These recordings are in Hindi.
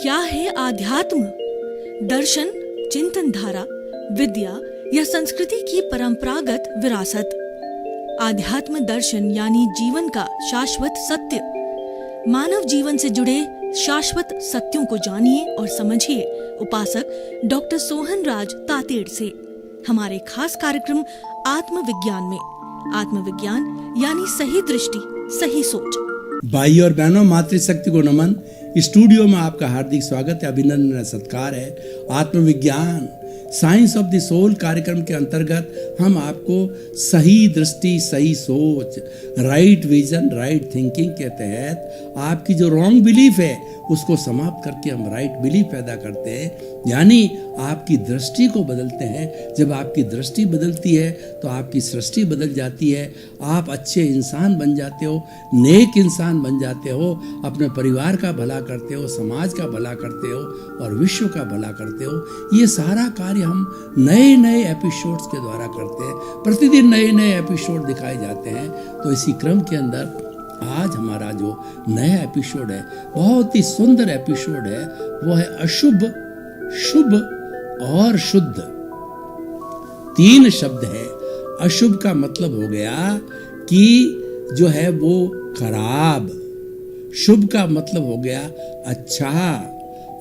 क्या है आध्यात्म? दर्शन, चिंतन धारा, विद्या या संस्कृति की परंपरागत विरासत। आध्यात्म दर्शन यानी जीवन का शाश्वत सत्य। मानव जीवन से जुड़े शाश्वत सत्यों को जानिए और समझिए उपासक डॉक्टर सोहन राज तातेड़ से हमारे खास कार्यक्रम आत्मविज्ञान में। आत्मविज्ञान यानी सही दृष्टि, सही सोच। भाई और बहनों, मातृशक्ति को नमन। स्टूडियो में आपका हार्दिक स्वागत है, अभिनंदन, सत्कार है। आत्मविज्ञान साइंस ऑफ द सोल कार्यक्रम के अंतर्गत हम आपको सही दृष्टि, सही सोच, राइट विजन, राइट थिंकिंग के तहत आपकी जो रॉन्ग बिलीफ है उसको समाप्त करके हम राइट बिलीफ पैदा करते हैं, यानी आपकी दृष्टि को बदलते हैं। जब आपकी दृष्टि बदलती है तो आपकी सृष्टि बदल जाती है। आप अच्छे इंसान बन जाते हो, नेक इंसान बन जाते हो, अपने परिवार का भला करते हो, समाज का भला करते हो और विश्व का भला करते हो। ये सारा कार्य हम नए नए एपिसोड्स के द्वारा करते हैं। प्रतिदिन नए नए एपिसोड दिखाए जाते हैं। तो इसी क्रम के अंदर आज हमारा जो नया एपिसोड है, बहुत ही सुंदर एपिसोड है, वो है अशुभ, शुभ और शुद्ध। 3 शब्द है। अशुभ का मतलब हो गया कि जो है वो खराब, शुभ का मतलब हो गया अच्छा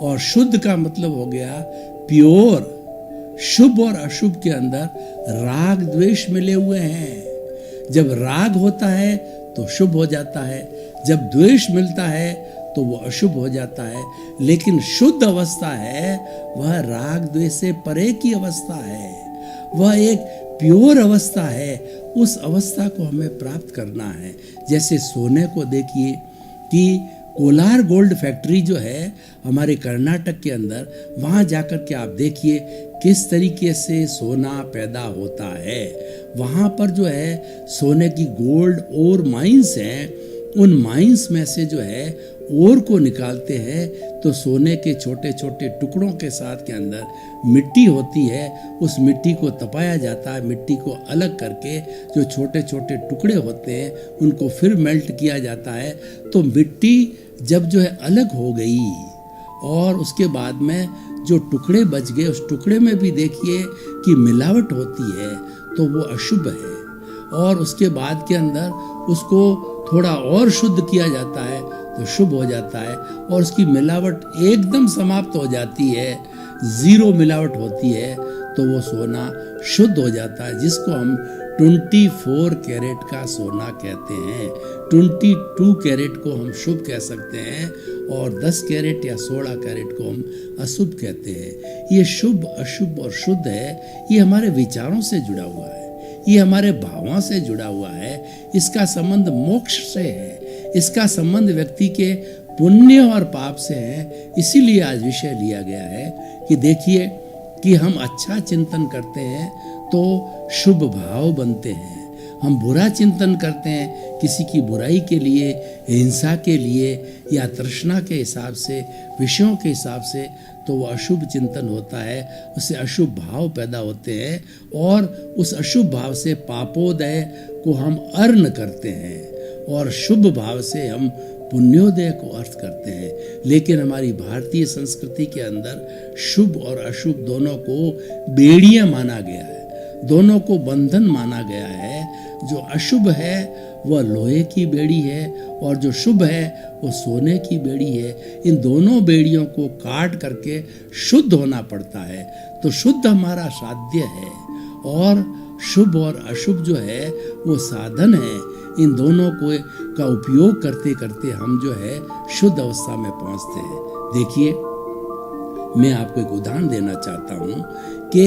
और शुद्ध का मतलब हो गया प्योर। शुभ और अशुभ के अंदर राग द्वेष मिले हुए हैं। जब राग होता है तो शुभ हो जाता है, जब द्वेष मिलता है तो वो अशुभ हो जाता है। लेकिन शुद्ध अवस्था है वह राग द्वेष से परे की अवस्था है, वह एक प्योर अवस्था है। उस अवस्था को हमें प्राप्त करना है। जैसे सोने को देखिए कि कोलार गोल्ड फैक्ट्री जो है हमारे कर्नाटक के अंदर, वहाँ जाकर के आप देखिए किस तरीके से सोना पैदा होता है। वहाँ पर जो है सोने की गोल्ड ओर माइंस हैं। उन माइंस में से जो है ओर को निकालते हैं तो सोने के छोटे छोटे टुकड़ों के साथ के अंदर मिट्टी होती है। उस मिट्टी को तपाया जाता है। मिट्टी को अलग करके जो छोटे छोटे टुकड़े होते हैं उनको फिर मेल्ट किया जाता है। तो मिट्टी जब जो है अलग हो गई और उसके बाद में जो टुकड़े बच गए, उस टुकड़े में भी देखिए कि मिलावट होती है, तो वो अशुभ है। और उसके बाद के अंदर उसको थोड़ा और शुद्ध किया जाता है तो शुभ हो जाता है और उसकी मिलावट एकदम समाप्त हो जाती है, 0 मिलावट होती है, तो वो सोना शुद्ध हो जाता है, जिसको हम 24 कैरेट का सोना कहते हैं। 22 कैरेट को हम शुभ कह सकते हैं और 10 कैरेट या 16 कैरेट को हम अशुभ कहते हैं। ये शुभ, अशुभ और शुद्ध है, ये हमारे विचारों से जुड़ा हुआ है, ये हमारे भावों से जुड़ा हुआ है। इसका संबंध मोक्ष से है, इसका संबंध व्यक्ति के पुण्य और पाप से है। इसीलिए आज विषय लिया गया है कि देखिए कि हम अच्छा चिंतन करते हैं तो शुभ भाव बनते हैं। हम बुरा चिंतन करते हैं किसी की बुराई के लिए, हिंसा के लिए या तृष्णा के हिसाब से, विषयों के हिसाब से, तो वो अशुभ चिंतन होता है। उससे अशुभ भाव पैदा होते हैं और उस अशुभ भाव से पापोदय को हम अर्न करते हैं और शुभ भाव से हम पुण्योदय को अर्थ करते हैं। लेकिन हमारी भारतीय संस्कृति के अंदर शुभ और अशुभ दोनों को बेड़ियां माना गया है, दोनों को बंधन माना गया है। जो अशुभ है वह लोहे की बेड़ी है और जो शुभ है वो सोने की बेड़ी है। इन दोनों बेड़ियों को काट करके शुद्ध होना पड़ता है। तो शुद्ध हमारा साध्य है और शुभ और अशुभ जो है वो साधन है। इन दोनों को का उपयोग करते करते हम जो है शुद्ध अवस्था में पहुंचते हैं। देखिए, मैं आपको एक उदाहरण देना चाहता हूं कि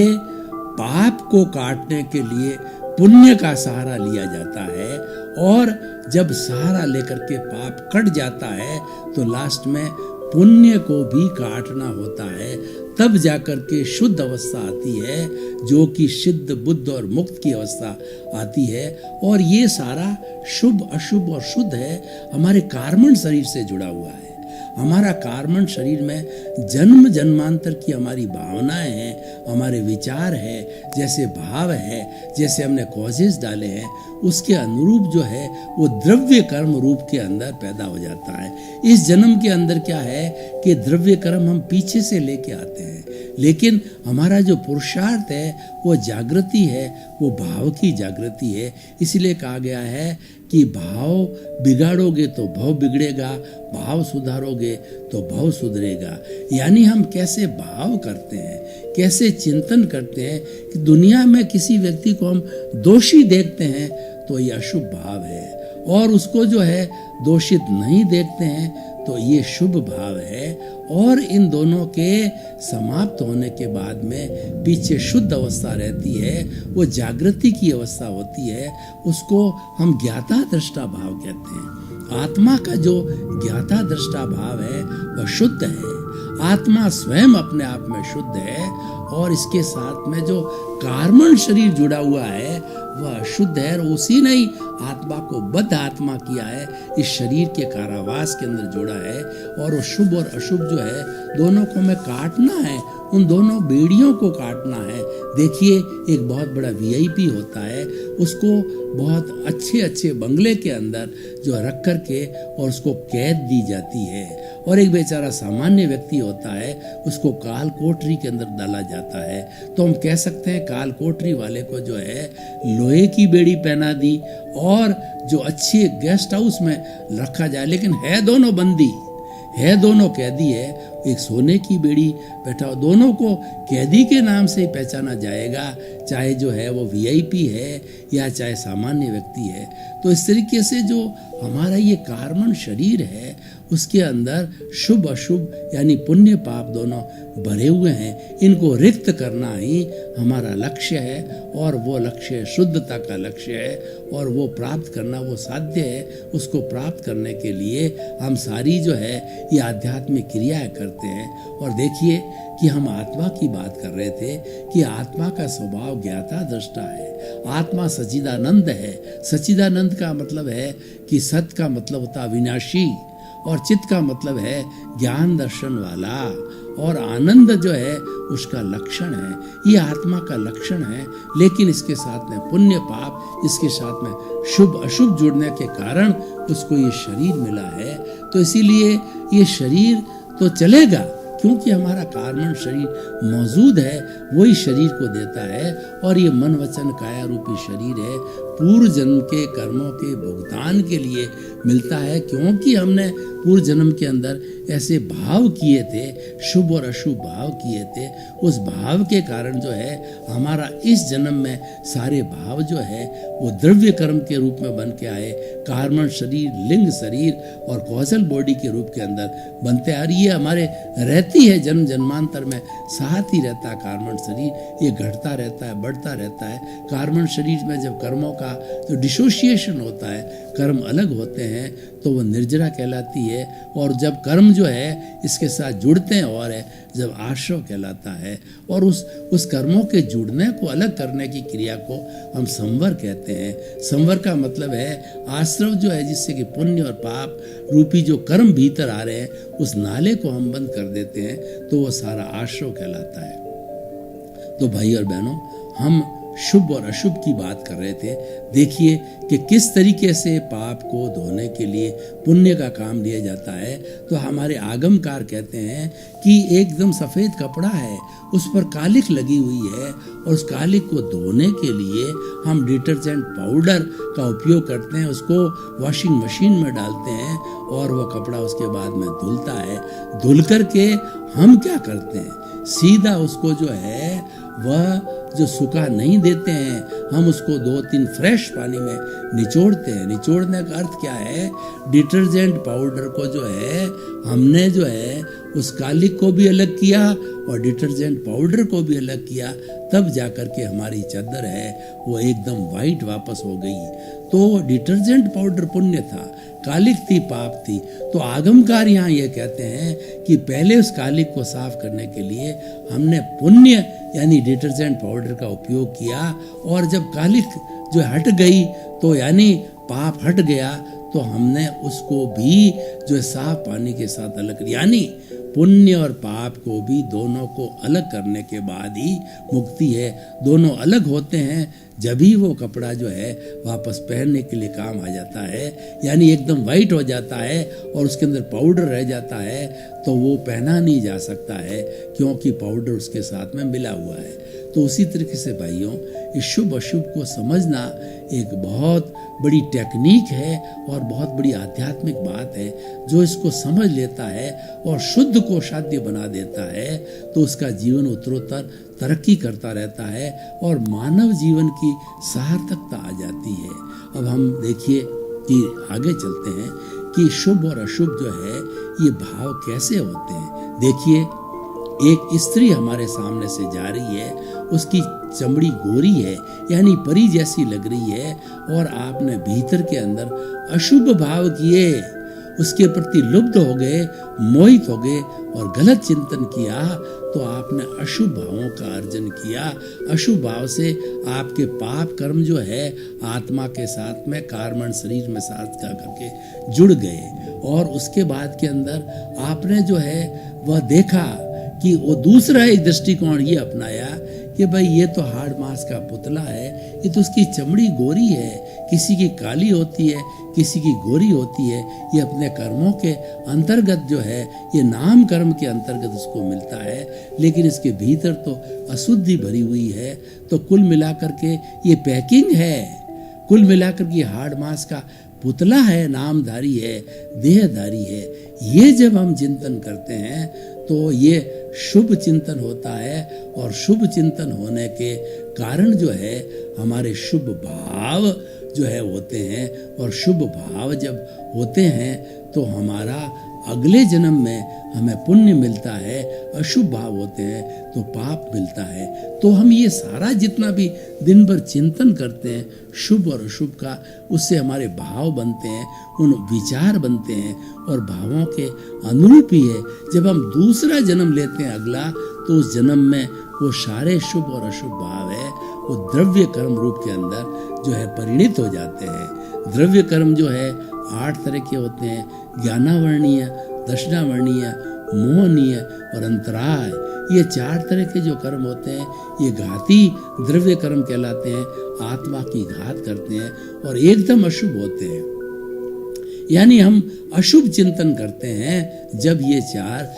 पाप को काटने के लिए पुण्य का सहारा लिया जाता है और जब सहारा लेकर के पाप कट जाता है तो लास्ट में पुण्य को भी काटना होता है। तब जाकर के शुद्ध अवस्था आती है, जो कि सिद्ध, बुद्ध और मुक्त की अवस्था आती है। और ये सारा शुभ, अशुभ और शुद्ध है हमारे कार्बन शरीर से जुड़ा हुआ है। हमारा कार्बन शरीर में जन्म जन्मांतर की हमारी भावनाएं हैं, हमारे विचार है, जैसे भाव है, जैसे हमने कॉजेस डाले हैं, उसके अनुरूप जो है वो द्रव्य कर्म रूप के अंदर पैदा हो जाता है। इस जन्म के अंदर क्या है कि द्रव्य कर्म हम पीछे से लेके आते हैं, लेकिन हमारा जो पुरुषार्थ है वो जागृति है, वो भाव की जागृति है। इसलिए कहा गया है कि भाव बिगाड़ोगे तो भव बिगड़ेगा, भाव सुधारोगे तो भव सुधरेगा। यानी हम कैसे भाव करते हैं, कैसे चिंतन करते हैं कि दुनिया में किसी व्यक्ति को हम दोषी देखते हैं तो ये अशुभ भाव है, और उसको जो है दोषित नहीं देखते हैं तो ये शुभ भाव है। और इन दोनों के समाप्त होने के बाद में पीछे शुद्ध अवस्था रहती है, वो जागृति की अवस्था होती है, उसको हम ज्ञाता दृष्टा भाव कहते हैं। आत्मा का जो ज्ञाता दृष्टा भाव है वह शुद्ध है। आत्मा स्वयं अपने आप में शुद्ध है, और इसके साथ में जो कार्बन शरीर जुड़ा हुआ है वह अशुद्ध है, और उसी ने ही आत्मा को बद्ध आत्मा किया है, इस शरीर के कारावास के अंदर जोड़ा है। और वो शुभ और अशुभ जो है दोनों को हमें काटना है, उन दोनों बेड़ियों को काटना है। देखिए, एक बहुत बड़ा वीआईपी होता है, उसको बहुत अच्छे अच्छे बंगले के अंदर जो रख करके और उसको कैद दी जाती है, और एक बेचारा सामान्य व्यक्ति होता है उसको काल कोठरी के अंदर डाला जाता है। तो हम कह सकते हैं काल कोठरी वाले को जो है लोहे की बेड़ी पहना दी और जो अच्छे गेस्ट हाउस में रखा जाए, लेकिन है दोनों बंदी, है दोनों कैदी है। एक सोने की बेड़ी बैठा हो, दोनों को कैदी के नाम से ही पहचाना जाएगा, चाहे जो है वो वीआईपी है या चाहे सामान्य व्यक्ति है। तो इस तरीके से जो हमारा ये कार्बन शरीर है उसके अंदर शुभ अशुभ यानी पुण्य पाप दोनों भरे हुए हैं। इनको रिक्त करना ही हमारा लक्ष्य है, और वो लक्ष्य शुद्धता का लक्ष्य है, और वो प्राप्त करना वो साध्य है। उसको प्राप्त करने के लिए हम सारी जो है ये आध्यात्मिक क्रियाएं करते हैं। और देखिए कि हम आत्मा की बात कर रहे थे कि आत्मा का स्वभाव ज्ञाता दृष्टा है। आत्मा सच्चिदानंद है। सच्चिदानंद का मतलब है कि सत का मतलब होता अविनाशी, और चित का मतलब है ज्ञान दर्शन वाला, और आनंद जो है उसका लक्षण है। ये आत्मा का लक्षण है, लेकिन इसके साथ में पुण्य पाप, इसके साथ में शुभ अशुभ जुड़ने के कारण उसको ये शरीर मिला है। तो इसीलिए ये शरीर तो चलेगा, क्योंकि हमारा कार्बन शरीर मौजूद है, वही शरीर को देता है। और ये मन वचन काया रूपी शरीर है, पूर्व जन्म के कर्मों के भुगतान के लिए मिलता है, क्योंकि हमने पूर्व जन्म के अंदर ऐसे भाव किए थे, शुभ और अशुभ भाव किए थे। उस भाव के कारण जो है हमारा इस जन्म में सारे भाव जो है वो द्रव्य कर्म के रूप में बन के आए। कार्बन शरीर, लिंग शरीर और कौशल बॉडी के रूप के अंदर बनते आ रही है। हमारे रहती है जन्म जन्मांतर में, साथ ही रहता है कार्बन शरीर। ये घटता रहता है, बढ़ता रहता है। कार्बन शरीर में जब कर्मों का जो डिसोसिएशन होता है, कर्म अलग होते हैं, तो वो निर्जरा कहलाती है। और जब कर्म जो है इसके साथ जुड़ते हैं और है जब आश्रव कहलाता है। और उस कर्मों के जुड़ने को अलग करने की क्रिया को हम संवर कहते हैं। संवर का मतलब है आश्रव जो है, जिससे कि पुण्य और पाप रूपी जो कर्म भीतर आ रहे हैं उस नाले को हम बंद कर देते हैं, तो वो सारा आश्रव कहलाता है। तो भाई और बहनों, हम शुभ और अशुभ की बात कर रहे थे। देखिए कि किस तरीके से पाप को धोने के लिए पुण्य का काम लिया जाता है। तो हमारे आगमकार कहते हैं कि एकदम सफ़ेद कपड़ा है, उस पर कालिक लगी हुई है, और उस कालिक को धोने के लिए हम डिटर्जेंट पाउडर का उपयोग करते हैं। उसको वॉशिंग मशीन में डालते हैं और वो कपड़ा उसके बाद में धुलता है। धुल करके हम क्या करते हैं, सीधा उसको जो है वह जो सूखा नहीं देते हैं, हम उसको 2-3 फ्रेश पानी में निचोड़ते हैं। निचोड़ने का अर्थ क्या है, डिटर्जेंट पाउडर को जो है हमने जो है उस कालिक को भी अलग किया और डिटर्जेंट पाउडर को भी अलग किया, तब जाकर के हमारी चादर है वो एकदम वाइट वापस हो गई। तो डिटर्जेंट पाउडर पुण्य था, कालिक थी पाप थी। तो आगमकार यहाँ ये कहते हैं कि पहले उस कालिक को साफ करने के लिए हमने पुण्य यानी डिटर्जेंट पाउडर का उपयोग किया, और जब कालिक जो हट गई तो यानी पाप हट गया, तो हमने उसको भी जो है साफ पानी के साथ अलग कर, यानी पुण्य और पाप को भी दोनों को अलग करने के बाद ही मुक्ति है। दोनों अलग होते हैं जब ही वो कपड़ा जो है वापस पहनने के लिए काम आ जाता है, यानी एकदम वाइट हो जाता है और उसके अंदर पाउडर रह जाता है तो वो पहना नहीं जा सकता है, क्योंकि पाउडर उसके साथ में मिला हुआ है। तो उसी तरीके से भाइयों, इस शुभ अशुभ को समझना एक बहुत बड़ी टेक्निक है और बहुत बड़ी आध्यात्मिक बात है। जो इसको समझ लेता है और शुद्ध को साध्य बना देता है तो उसका जीवन उत्तरोत्तर तरक्की करता रहता है और मानव जीवन की सार्थकता आ जाती है। अब हम देखिए कि आगे चलते हैं कि शुभ और अशुभ जो है ये भाव कैसे होते हैं। देखिए, एक स्त्री हमारे सामने से जा रही है, उसकी चमड़ी गोरी है यानी परी जैसी लग रही है, और आपने भीतर के अंदर अशुभ भाव किए, उसके प्रति लुब्ध हो गए, मोहित हो गए और गलत चिंतन किया तो आपने अशुभ भावों का अर्जन किया। अशुभ भाव से आपके पाप कर्म जो है आत्मा के साथ में कार्मण शरीर में साथ का करके जुड़ गए, और उसके बाद के अंदर आपने जो है वह देखा कि वो दूसरा एक दृष्टिकोण ये अपनाया कि भाई ये तो हाड़ मांस का पुतला है, ये तो उसकी चमड़ी गोरी है, किसी की काली होती है किसी की गोरी होती है, ये अपने कर्मों के अंतर्गत जो है ये नाम कर्म के अंतर्गत उसको मिलता है, लेकिन इसके भीतर तो अशुद्धि भरी हुई है। तो कुल मिलाकर के ये पैकिंग है, कुल मिलाकर के हाड़ मांस का पुतला है, नामधारी है, देहधारी है। ये जब हम चिंतन करते हैं तो ये शुभ चिंतन होता है, और शुभ चिंतन होने के कारण जो है हमारे शुभ भाव जो है होते हैं, और शुभ भाव जब होते हैं तो हमारा अगले जन्म में हमें पुण्य मिलता है, अशुभ भाव होते हैं तो पाप मिलता है। तो हम ये सारा जितना भी दिन भर चिंतन करते हैं शुभ और अशुभ का, उससे हमारे भाव बनते हैं, उन विचार बनते हैं, और भावों के अनुरूप ही है जब हम दूसरा जन्म लेते हैं अगला, तो उस जन्म में वो सारे शुभ और अशुभ भाव है वो द्रव्य कर्म रूप के अंदर जो है परिणित हो जाते हैं। द्रव्य कर्म जो है 8 तरह के होते हैं, ज्ञानावर्णीय, दक्षिणावर्णीय, मोहनीय और अंतराय। ये 4 तरह के जो कर्म होते हैं ये घाती द्रव्य कर्म कहलाते हैं, आत्मा की घात करते हैं और एकदम अशुभ होते हैं। यानी हम अशुभ चिंतन करते हैं जब ये 4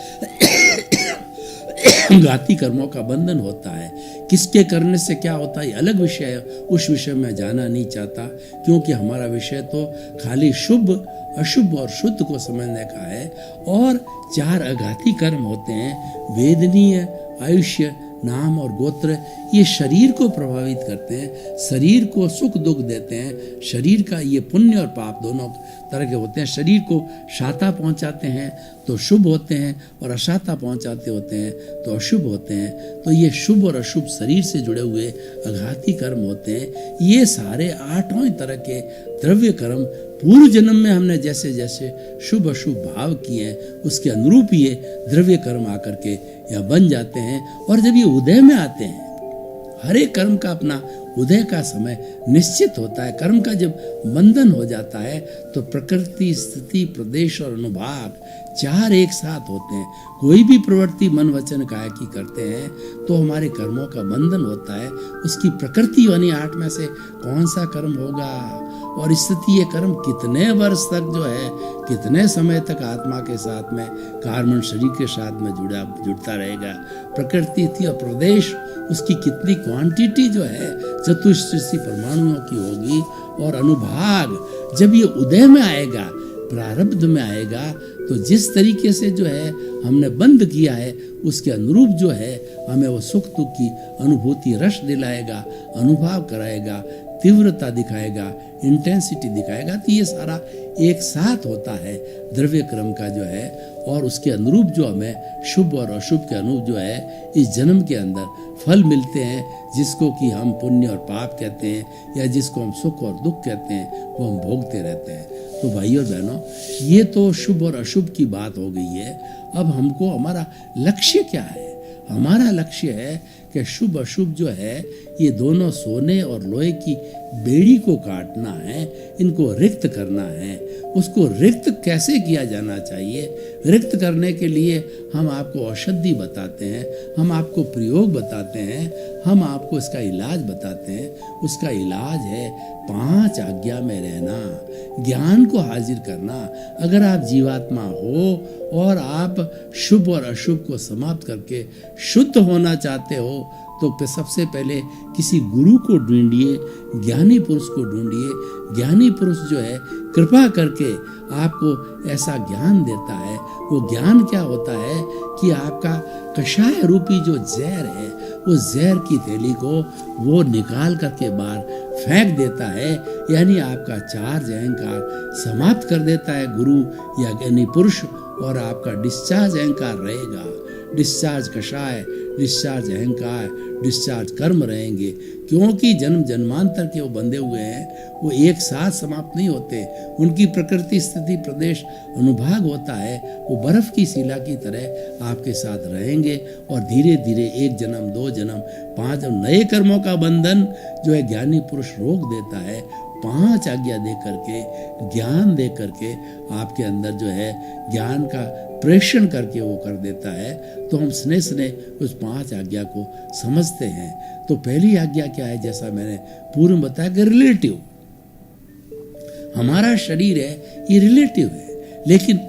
घाती कर्मों का बंधन होता है। किसके करने से क्या होता है अलग विषय है, उस विषय में जाना नहीं चाहता, क्योंकि हमारा विषय तो खाली शुभ अशुभ और शुद्ध को समझने का है। और 4 अघाती कर्म होते हैं, वेदनीय, आयुष्य, नाम और गोत्र। ये शरीर को प्रभावित करते हैं, शरीर को सुख दुख देते हैं। शरीर का ये पुण्य और पाप दोनों तरह के होते हैं। शरीर को शाता पहुंचाते हैं तो शुभ होते हैं, और अशाता पहुंचाते होते हैं तो अशुभ होते हैं। तो ये शुभ और अशुभ शरीर से जुड़े हुए अघाती कर्म होते हैं। ये सारे 8 तरह के द्रव्य कर्म पूर्व जन्म में हमने जैसे जैसे शुभ अशुभ भाव किए हैं उसके अनुरूप ये द्रव्य कर्म आकर के या बन जाते हैं। और जब ये उदय में आते हैं, हर एक कर्म का अपना उदय का समय निश्चित होता है। कर्म का जब बंधन हो जाता है तो प्रकृति, स्थिति, प्रदेश और अनुभाग 4 एक साथ होते हैं। कोई भी प्रवृत्ति मन वचन काया की करते हैं तो हमारे कर्मों का बंधन होता है। उसकी प्रकृति यानी 8 में से कौन सा कर्म होगा, और स्थिति ये कर्म कितने वर्ष तक जो है, कितने समय तक आत्मा के साथ में कार्मण शरीर के साथ में जुड़ता रहेगा। प्रकृति थी और प्रदेश, उसकी कितनी क्वांटिटी जो है चतुष्टय परमाणुओं की होगी। और अनुभाग जब ये उदय में आएगा, प्रारब्ध में आएगा, तो जिस तरीके से जो है हमने बंद किया है उसके अनुरूप जो है हमें वो सुख दुख की अनुभूति रस दिलाएगा, अनुभव कराएगा, तीव्रता दिखाएगा, इंटेंसिटी दिखाएगा। तो ये सारा एक साथ होता है द्रव्य क्रम का जो है, और उसके अनुरूप जो हमें शुभ और अशुभ के अनुरूप जो है इस जन्म के अंदर फल मिलते हैं, जिसको कि हम पुण्य और पाप कहते हैं, या जिसको हम सुख और दुख कहते हैं, वो हम भोगते रहते हैं। तो भाइयों और बहनों, ये तो शुभ और अशुभ की बात हो गई है। अब हमको हमारा लक्ष्य क्या है, हमारा लक्ष्य है कि शुभ अशुभ जो है ये दोनों सोने और लोहे की बेड़ी को काटना है, इनको रिक्त करना है। उसको रिक्त कैसे किया जाना चाहिए, रिक्त करने के लिए हम आपको औषधि बताते हैं, हम आपको प्रयोग बताते हैं, हम आपको इसका इलाज बताते हैं। उसका इलाज है 5 आज्ञा में रहना, ज्ञान को हाजिर करना। अगर आप जीवात्मा हो और आप शुभ और अशुभ को समाप्त करके शुद्ध होना चाहते हो तो सबसे पहले किसी गुरु को ढूंढिए, ज्ञानी पुरुष को ढूंढिए। ज्ञानी पुरुष जो है कृपा करके आपको ऐसा ज्ञान देता है। वो ज्ञान क्या होता है कि आपका कषाय रूपी जो जहर है, उस जहर की थैली को वो निकाल करके बाहर फेंक देता है, यानी आपका चार्ज अहंकार समाप्त कर देता है गुरु या ज्ञानी पुरुष, और आपका डिस्चार्ज अहंकार रहेगा। डिस्चार्ज कषाय, डिस्चार्ज अहंकार, डिस्चार्ज कर्म रहेंगे, क्योंकि जन्म जन्मांतर के वो बंधे हुए हैं, वो एक साथ समाप्त नहीं होते। उनकी प्रकृति स्थिति प्रदेश अनुभाग होता है। वो बर्फ की शिला की तरह आपके साथ रहेंगे और धीरे धीरे 1 जन्म 2 जन्म 5 जन्म नए कर्मों का बंधन जो है ज्ञानी पुरुष रोक देता है। 5 आज्ञा दे करके, ज्ञान दे करके आपके अंदर जो है ज्ञान का प्रेषण करके वो कर देता है। तो हम स्नेह स्नेह उस 5 आज्ञा को समझते हैं। तो पहली आज्ञा क्या है, जैसा मैंने पूर्व में बताया कि रिलेटिव। हमारा शरीर है ये रिलेटिव है, लेकिन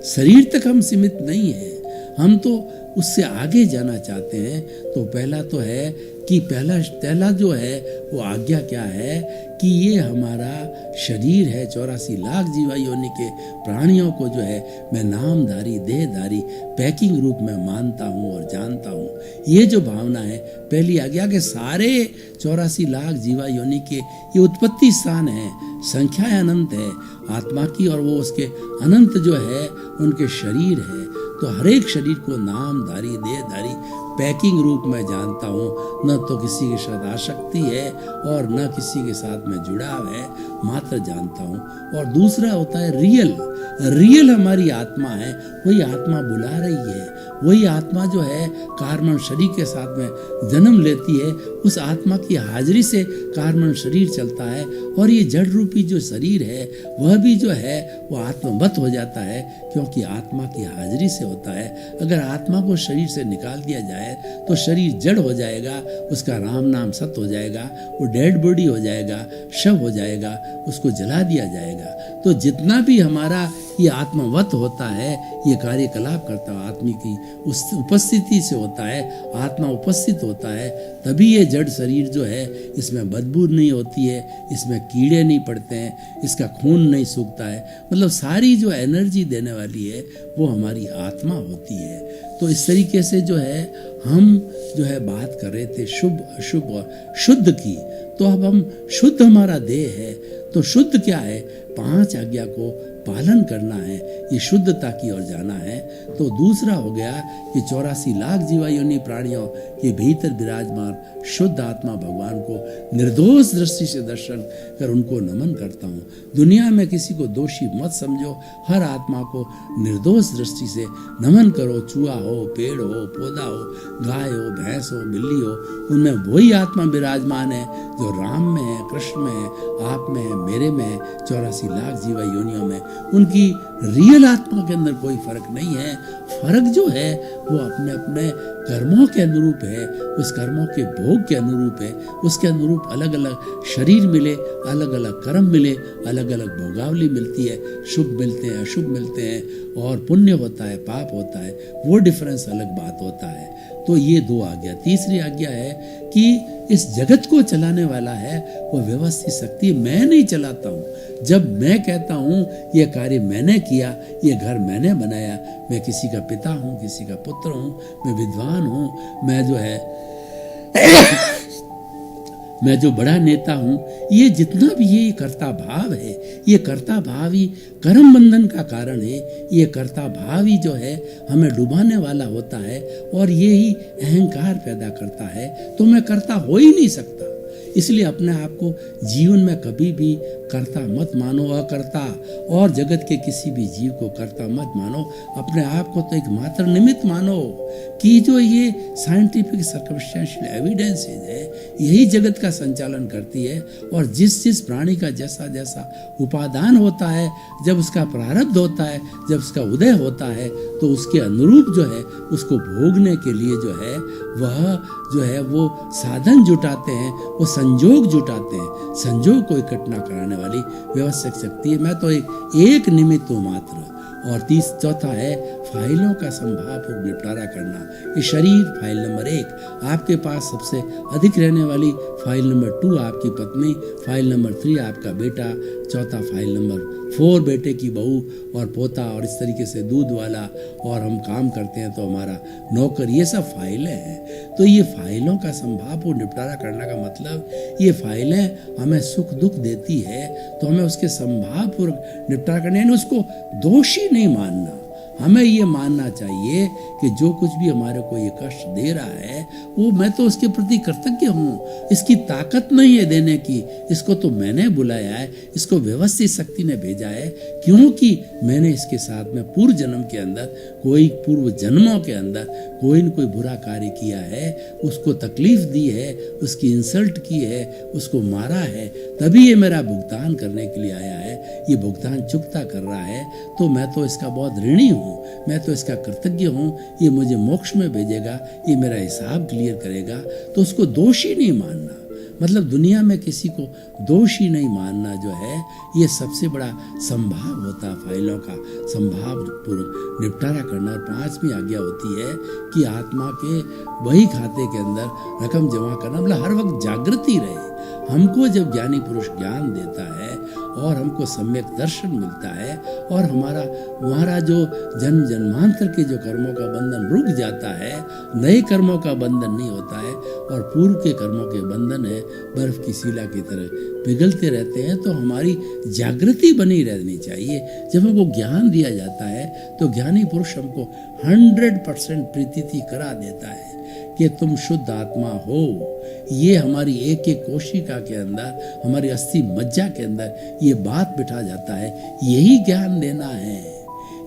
शरीर तक हम सीमित नहीं है, हम तो उससे आगे जाना चाहते हैं। तो पहला तो है कि पहला जो है वो आज्ञा क्या है कि ये हमारा शरीर है, 84 लाख जीवा योनि के प्राणियों को जो है मैं नामधारी देहधारी पैकिंग रूप में मानता हूँ और जानता हूँ। ये जो भावना है पहली आज्ञा के सारे 84 लाख जीवा योनि के ये उत्पत्ति स्थान है, संख्या अनंत है आत्मा की, और वो उसके अनंत जो है उनके शरीर है। तो हर एक शरीर को नामधारी देहधारी पैकिंग रूप में जानता हूँ। न तो किसी के साथ आसक्ति है और न किसी के साथ में जुड़ाव है, मात्र जानता हूँ। और दूसरा होता है रियल हमारी आत्मा है, वही आत्मा बुला रही है, वही आत्मा जो है कार्बन शरीर के साथ में जन्म लेती है। उस आत्मा की हाजिरी से कार्बन शरीर चलता है, और ये जड़ रूपी जो शरीर है वह भी जो है वो आत्मवत हो जाता है, क्योंकि आत्मा की हाजिरी से होता है। अगर आत्मा को शरीर से निकाल दिया जाए तो शरीर जड़ हो जाएगा, उसका राम नाम सत्य हो जाएगा, वो डेड बॉडी हो जाएगा, शव हो जाएगा, उसको जला दिया जाएगा। तो जितना भी हमारा ये आत्मवत होता है, ये कार्यकलाप करता है आत्मा की उस उपस्थिति से होता है, आत्मा उपस्थित होता है, तभी ये जड़ शरीर जो है इसमें बदबू नहीं होती है, इसमें कीड़े नहीं पड़ते हैं, इसका खून नहीं सूखता है। मतलब सारी जो एनर्जी देने वाली है वो हमारी आत्मा होती है। तो इस तरीके से जो है हम जो है बात कर रहे थे शुभ अशुभ और शुद्ध की। तो अब हम शुद्ध हमारा देह है, तो शुद्ध क्या है, 5 आज्ञा को पालन करना है, ये शुद्धता की ओर जाना है। तो दूसरा हो गया कि 84 लाख जीवा योनि प्राणियों के भीतर विराजमान शुद्ध आत्मा भगवान को निर्दोष दृष्टि से दर्शन कर उनको नमन करता हूँ। दुनिया में किसी को दोषी मत समझो, हर आत्मा को निर्दोष दृष्टि से नमन करो। चूहा हो, पेड़ हो, पौधा हो, गाय हो, भैंस हो, बिल्ली हो, उनमें वही आत्मा विराजमान है जो राम में है, कृष्ण में है, आप में है, मेरे में है, 84 लाख जीवा योनियों में। उनकी रियल आत्मा के अंदर कोई फर्क नहीं है। फर्क जो है वो अपने अपने कर्मों के अनुरूप है, उस कर्मों के भोग के अनुरूप है, उसके अनुरूप अलग अलग शरीर मिले, अलग अलग कर्म मिले, अलग अलग भोगावली मिलती है, शुभ मिलते हैं, अशुभ मिलते हैं, और पुण्य होता है, पाप होता है, वो डिफरेंस अलग बात होता है। तो ये 2 आज्ञा। तीसरी आज्ञा है कि इस जगत को चलाने वाला है वो व्यवस्थित शक्ति, मैं नहीं चलाता हूँ। जब मैं कहता हूँ ये कार्य मैंने किया, ये घर मैंने बनाया, मैं किसी का पिता हूँ, किसी का पुत्र हूँ, मैं विद्वान हूँ, मैं जो है मैं जो बड़ा नेता हूँ, ये जितना भी ये कर्ता भाव है, ये कर्ता भाव ही कर्म बंधन का कारण है। ये कर्ता भाव ही जो है हमें डुबाने वाला होता है, और ये ही अहंकार पैदा करता है। तो मैं कर्ता हो ही नहीं सकता। इसलिए अपने आप को जीवन में कभी भी कर्ता मत मानो, अकर्ता, और जगत के किसी भी जीव को कर्ता मत मानो। अपने आप को तो एक मात्र निमित्त मानो कि जो ये साइंटिफिक सर्कमस्टेंशियल एविडेंसेस है यही जगत का संचालन करती है। और जिस जिस प्राणी का जैसा जैसा उपादान होता है, जब उसका प्रारब्ध होता है, जब उसका उदय होता है, तो उसके अनुरूप जो है उसको भोगने के लिए जो है वो साधन जुटाते हैं, वो संजोग जुटाते हैं। संजोग को इकट्ठा कराने वाली व्यवस्थित शक्ति है। मैं तो एक निमित्त हूँ मात्र। और चौथा है फाइलों का संभावपूर्वक निपटारा करना। ये शरीर फाइल नंबर 1, आपके पास सबसे अधिक रहने वाली फाइल नंबर 2 आपकी पत्नी, फाइल नंबर 3 आपका बेटा, चौथा फाइल नंबर 4 बेटे की बहू और पोता, और इस तरीके से दूध वाला, और हम काम करते हैं तो हमारा नौकर, ये सब फाइलें हैं। तो ये फाइलों का संभावपूर्ण निपटारा करने का मतलब, ये फाइलें हमें सुख दुख देती है तो हमें उसके संभावपूर्वक निपटारा करना, यानी उसको दोषी नहीं मानना। हमें ये मानना चाहिए कि जो कुछ भी हमारे को ये कष्ट दे रहा है वो मैं तो उसके प्रति कृतज्ञ हूँ। इसकी ताकत नहीं है देने की, इसको तो मैंने बुलाया है, इसको व्यवस्थित शक्ति ने भेजा है, क्योंकि मैंने इसके साथ में पूर्व जन्म के अंदर, पूर्व जन्मों के अंदर कोई न कोई बुरा कार्य किया है, उसको तकलीफ दी है, उसकी इंसल्ट की है, उसको मारा है, तभी ये मेरा भुगतान करने के लिए आया है। ये भुगतान चुकता कर रहा है तो मैं तो इसका बहुत ऋणी हूँ, मैं तो इसका कृतज्ञ हूँ। ये मुझे मोक्ष में भेजेगा, ये मेरा हिसाब क्लियर करेगा, तो उसको दोषी नहीं मानना। मतलब दुनिया में किसी को दोषी नहीं मानना जो है ये सबसे बड़ा संभाव होता है फाइलों का संभावपूर्वक निपटारा करना। और 5वीं आज्ञा होती है कि आत्मा के वही खाते के अंदर रकम जमा करना, मतलब हर वक्त जागृति रहे। हमको जब ज्ञानी पुरुष ज्ञान देता है और हमको सम्यक दर्शन मिलता है और हमारा जो जन्म जन्मांतर के जो कर्मों का बंधन रुक जाता है, नए कर्मों का बंधन नहीं होता है और पूर्व के कर्मों के बंधन है बर्फ की शिला की तरह पिघलते रहते हैं, तो हमारी जागृति बनी रहनी चाहिए। जब हमको ज्ञान दिया जाता है तो ज्ञानी पुरुष हमको 100% प्रीति करा देता है कि तुम शुद्ध आत्मा हो। ये हमारी एक एक कोशिका के अंदर, हमारी अस्थि मज्जा के अंदर ये बात बिठा जाता है। यही ज्ञान देना है,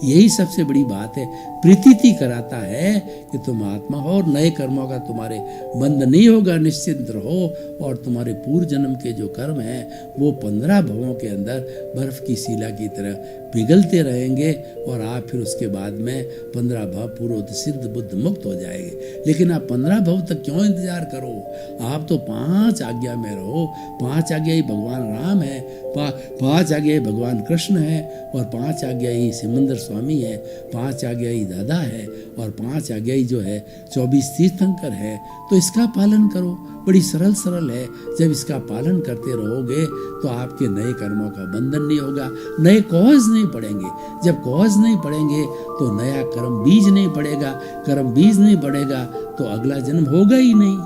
यही सबसे बड़ी बात है। प्रीति कराता है कि तुम आत्मा हो और नए कर्मों का तुम्हारे बंध नहीं होगा, निश्चिंत रहो। और तुम्हारे पूर्व जन्म के जो कर्म हैं वो 15 भवों के अंदर बर्फ की शिला की तरह पिघलते रहेंगे और आप फिर उसके बाद में 15 भव पूर्व सिद्ध बुद्ध मुक्त हो जाएंगे। लेकिन आप 15 भव तक क्यों इंतजार करो? आप तो 5 आज्ञा में रहो। 5 आज्ञा ही भगवान राम है, 5 आज्ञा ही भगवान कृष्ण है, और 5 आज्ञा ही सिमंदर स्वामी है, 5 आज्ञा ही दादा है, और 5 आज्ञा ही जो है 24 तीर्थंकर है। तो इसका पालन करो, बड़ी सरल है। जब इसका पालन करते रहोगे तो आपके नए कर्मों का बंधन नहीं होगा, नए कॉज नहीं पड़ेंगे। जब कॉज नहीं पड़ेंगे तो नया कर्म बीज नहीं पड़ेगा, कर्म बीज नहीं पड़ेगा तो अगला जन्म होगा ही नहीं।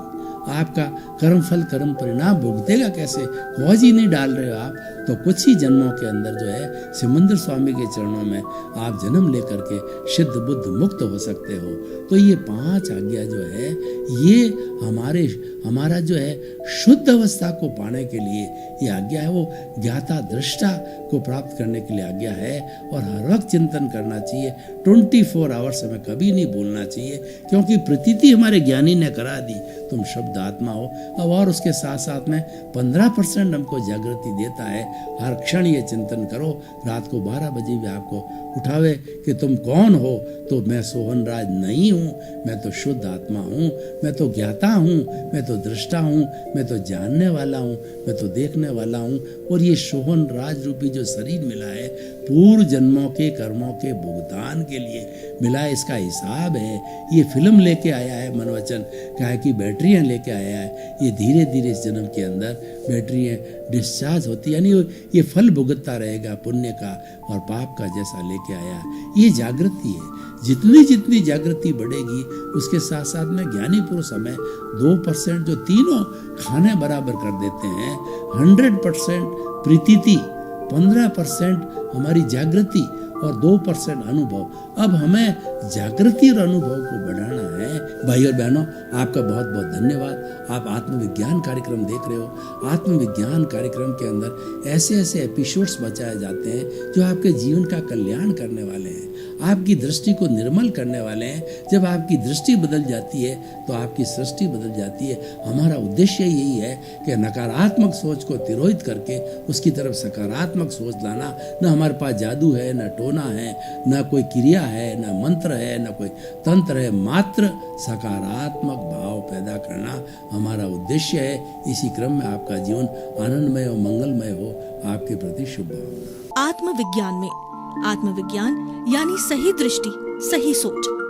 आपका कर्म फल कर्म परिणाम भुगतेगा कैसे? कॉज ही नहीं डाल रहे हो आप, तो कुछ ही जन्मों के अंदर जो है सिमंदर स्वामी के चरणों में आप जन्म लेकर के सिद्ध बुद्ध मुक्त हो सकते हो। तो ये 5 आज्ञा जो है ये हमारा जो है शुद्ध अवस्था को पाने के लिए ये आज्ञा है, वो ज्ञाता दृष्टा को प्राप्त करने के लिए आज्ञा है। और हर वक्त चिंतन करना चाहिए, 24 आवर्स हमें कभी नहीं भूलना चाहिए, क्योंकि प्रतीति हमारे ज्ञानी ने करा दी तुम शब्द आत्मा हो। अब और उसके साथ साथ में 15% हमको जागृति देता है। हर क्षण ये चिंतन करो, रात को 12 बजे भी आपको उठावे कि तुम कौन हो, तो मैं सोहन राज नहीं हूँ, मैं तो शुद्ध आत्मा हूँ, मैं तो ज्ञाता हूँ, मैं तो दृष्टा हूँ, मैं तो जानने वाला हूँ, मैं तो देखने वाला हूँ। और ये सोहन राज रूपी जो शरीर मिला है पूर्व जन्मों के कर्मों के भुगतान के लिए मिला है, इसका हिसाब है। ये फिल्म लेके आया है मनवचन, क्या है कि बैटरियाँ लेके आया है। ये धीरे धीरे इस जन्म के अंदर बैटरियाँ डिस्चार्ज होती, यानी ये फल भुगतता रहेगा पुण्य का और पाप का जैसा लेके आया। ये जागृति है। जितनी जागृति बढ़ेगी उसके साथ साथ में ज्ञानी पुरुष हमें 2% जो तीनों खाने बराबर कर देते हैं, 100% प्रीति, 15% हमारी जागृति और 2% अनुभव। अब हमें जागृति और अनुभव को बढ़ाना है। भाई और बहनों, आपका बहुत बहुत धन्यवाद। आप आत्मविज्ञान कार्यक्रम देख रहे हो। आत्मविज्ञान कार्यक्रम के अंदर ऐसे ऐसे एपिसोड्स बचाए जाते हैं जो आपके जीवन का कल्याण करने वाले हैं, आपकी दृष्टि को निर्मल करने वाले हैं। जब आपकी दृष्टि बदल जाती है तो आपकी सृष्टि बदल जाती है। हमारा उद्देश्य यही है कि नकारात्मक सोच को तिरोहित करके उसकी तरफ सकारात्मक सोच लाना। न हमारे पास जादू है, न टोना है, न कोई क्रिया है, न मंत्र है, न कोई तंत्र है, मात्र सकारात्मक भाव पैदा करना हमारा उद्देश्य है। इसी क्रम में आपका जीवन आनंदमय और मंगलमय हो, आपके प्रति शुभकामनाएं। आत्मविज्ञान में आत्मविज्ञान यानी सही दृष्टि, सही सोच।